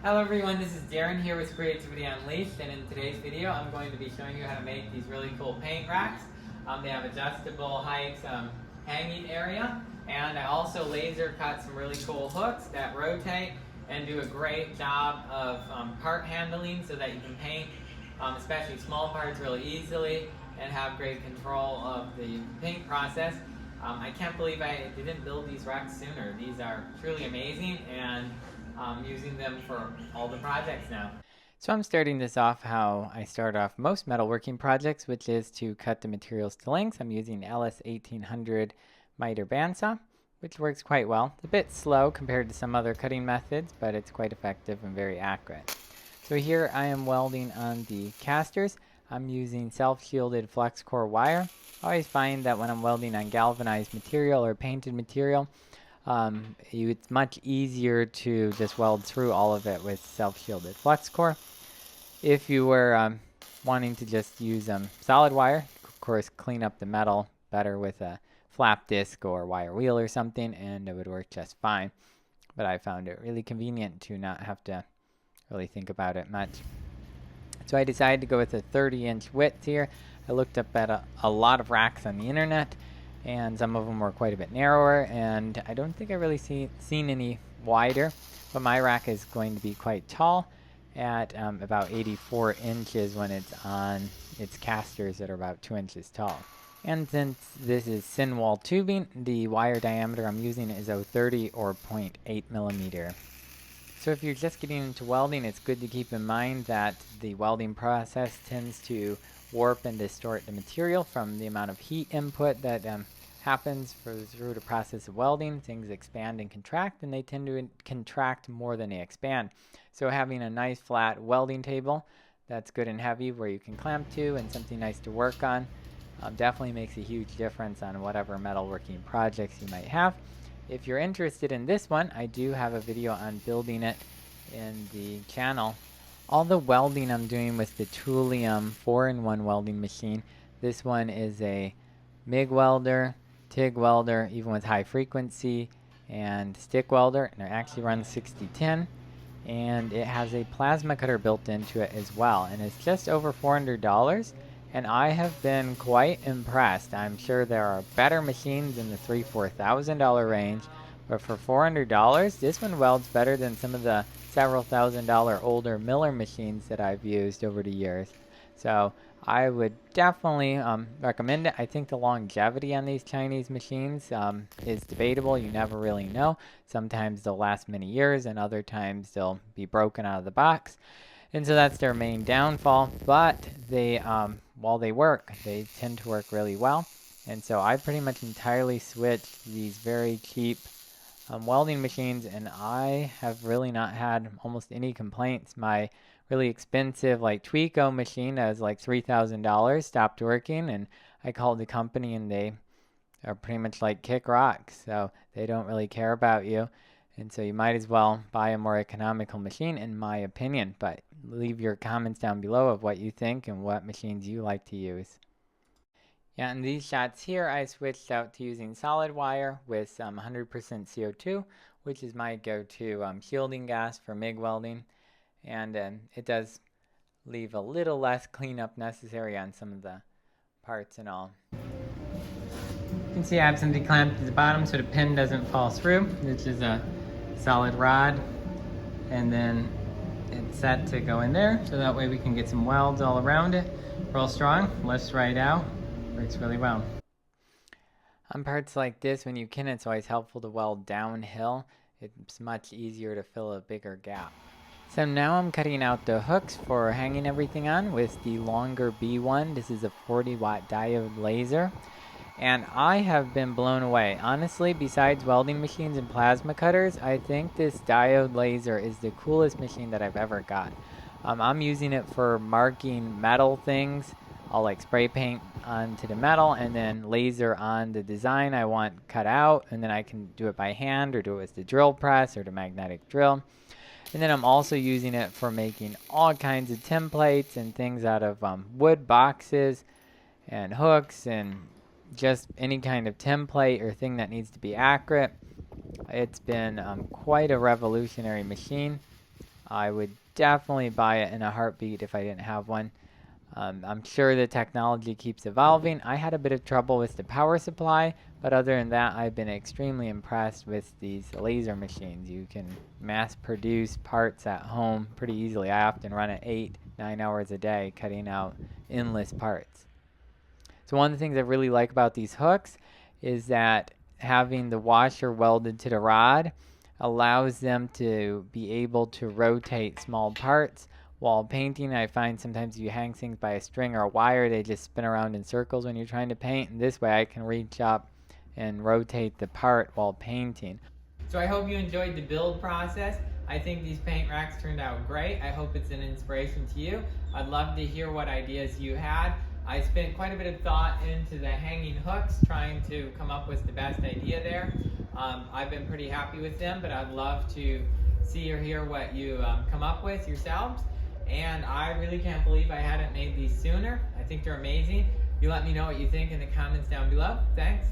Hello everyone, this is Darren here with Creativity Unleashed, and in today's video I'm going to be showing you how to make these really cool paint racks. They have adjustable heights, hanging area, and I also laser cut some really cool hooks that rotate and do a great job of part handling so that you can paint especially small parts really easily and have great control of the paint process. I can't believe I didn't build these racks sooner. These are truly amazing, and using them for all the projects now. So I'm starting this off how I start off most metalworking projects, which is to cut the materials to length. I'm using LS 1800 miter bandsaw, which works quite well. It's a bit slow compared to some other cutting methods, but it's quite effective and very accurate. So here I am welding on the casters. I'm using self-shielded flex core wire. I always find that when I'm welding on galvanized material or painted material, it's much easier to just weld through all of it with self-shielded flex core. If you were wanting to just use solid wire, of course clean up the metal better with a flap disc or wire wheel or something, and it would work just fine. But I found it really convenient to not have to really think about it much. So I decided to go with a 30-inch width here. I looked up at a lot of racks on the internet, and some of them were quite a bit narrower, and I don't think I really seen any wider, but my rack is going to be quite tall at about 84 inches when it's on its casters that are about 2 inches tall. And since this is thin wall tubing, the wire diameter I'm using is 0.30 or 0.8 millimeter. So if you're just getting into welding, it's good to keep in mind that the welding process tends to warp and distort the material from the amount of heat input that happens through the process of welding. Things expand and contract, and they tend to contract more than they expand. So having a nice flat welding table that's good and heavy where you can clamp to and something nice to work on definitely makes a huge difference on whatever metalworking projects you might have. If you're interested in this one, I do have a video on building it in the channel. All the welding I'm doing with the Thulium 4-in-1 welding machine. This one is a MIG welder, TIG welder, even with high frequency, and stick welder, and it actually runs 6010, and it has a plasma cutter built into it as well, and it's just over $400, and I have been quite impressed. I'm sure there are better machines in the $3,000–4,000 range, but for $400, this one welds better than some of the several $1,000 older Miller machines that I've used over the years. So I would definitely recommend it. I think the longevity on these Chinese machines is debatable. You never really know. Sometimes they'll last many years, and other times they'll be broken out of the box. And so that's their main downfall. But they, while they work, they tend to work really well. And so I pretty much entirely switched these very cheap welding machines, and I have really not had almost any complaints. My really expensive like Tweco machine that was like $3,000 stopped working, and I called the company, and they are pretty much like kick rocks, so they don't really care about you, and so you might as well buy a more economical machine in my opinion. But leave your comments down below of what you think and what machines you like to use. Yeah, in these shots here, I switched out to using solid wire with 100% CO2, which is my go-to shielding gas for MIG welding. And it does leave a little less cleanup necessary on some of the parts and all. You can see I have something clamped at the bottom so the pin doesn't fall through. This is a solid rod, and then it's set to go in there, so that way we can get some welds all around it. Real strong, lifts right out. Works really well. On parts like this, when you can, it's always helpful to weld downhill. It's much easier to fill a bigger gap. So now I'm cutting out the hooks for hanging everything on with the longer B1. This is a 40-watt diode laser, and I have been blown away. Honestly, besides welding machines and plasma cutters, I think this diode laser is the coolest machine that I've ever got. I'm using it for marking metal things. I'll like spray paint onto the metal and then laser on the design I want cut out, and then I can do it by hand or do it with the drill press or the magnetic drill. And then I'm also using it for making all kinds of templates and things out of wood boxes and hooks and just any kind of template or thing that needs to be accurate. It's been quite a revolutionary machine. I would definitely buy it in a heartbeat if I didn't have one. I'm sure the technology keeps evolving. I had a bit of trouble with the power supply, but other than that, I've been extremely impressed with these laser machines. You can mass produce parts at home pretty easily. I often run at 8-9 hours a day cutting out endless parts. So one of the things I really like about these hooks is that having the washer welded to the rod allows them to be able to rotate small parts. While painting, I find sometimes if you hang things by a string or a wire, they just spin around in circles when you're trying to paint. And this way I can reach up and rotate the part while painting. So I hope you enjoyed the build process. I think these paint racks turned out great. I hope it's an inspiration to you. I'd love to hear what ideas you had. I spent quite a bit of thought into the hanging hooks, trying to come up with the best idea there. I've been pretty happy with them, but I'd love to see or hear what you come up with yourselves. And I really can't believe I hadn't made these sooner. I think they're amazing. You let me know what you think in the comments down below. Thanks.